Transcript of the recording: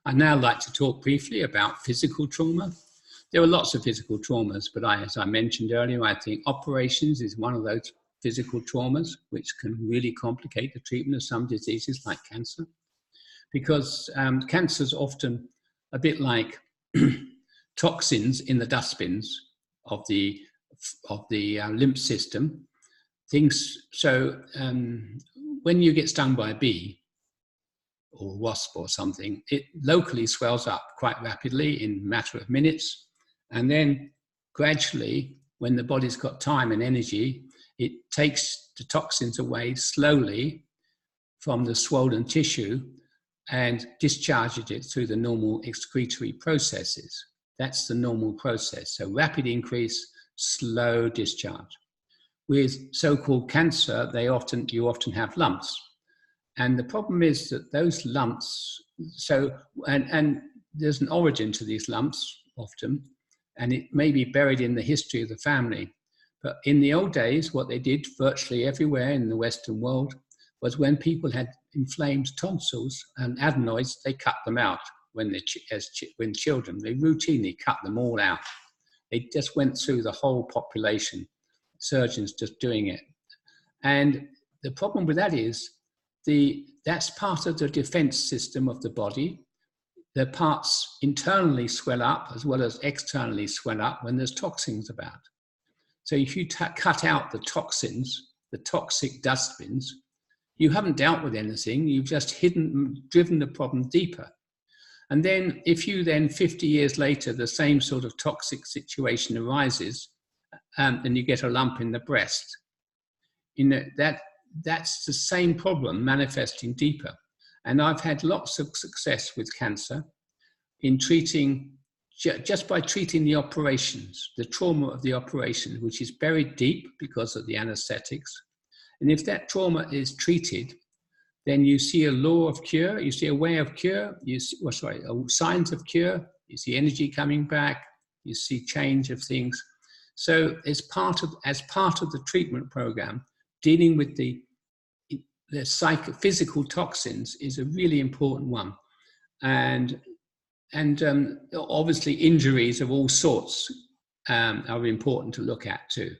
I'd now like to talk briefly about physical trauma. There are lots of physical traumas, but as I mentioned earlier, I think operations is one of those physical traumas which can really complicate the treatment of some diseases like cancer. Because cancer is often a bit like toxins in the dustbins of the lymph system. When you get stung by a bee or a wasp or something, it locally swells up quite rapidly in a matter of minutes. And then gradually, when the body's got time and energy, it takes the toxins away slowly from the swollen tissue and discharges it through the normal excretory processes. That's the normal process. So rapid increase, slow discharge. With so-called cancer, you often have lumps. And the problem is that those lumps, and there's an origin to these lumps often, and it may be buried in the history of the family. But in the old days, what they did virtually everywhere in the Western world was when people had inflamed tonsils and adenoids, they cut them out when children. They routinely cut them all out. They just went through the whole population, surgeons just doing it. And the problem with that is that's part of the defense system of the body. The parts internally swell up as well as externally swell up when there's toxins about. So if you cut out the toxins, the toxic dustbins, you haven't dealt with anything, you've just driven the problem deeper. And then if you then 50 years later, the same sort of toxic situation arises, and you get a lump in the breast, that's the same problem manifesting deeper. And I've had lots of success with cancer in treating, just by treating the operations, the trauma of the operation, which is buried deep because of the anesthetics. And if that trauma is treated, then you see a law of cure, you see a way of cure, signs of cure, you see energy coming back, you see change of things. So as part of the treatment program, dealing with the physical toxins is a really important one. And obviously injuries of all sorts are important to look at too.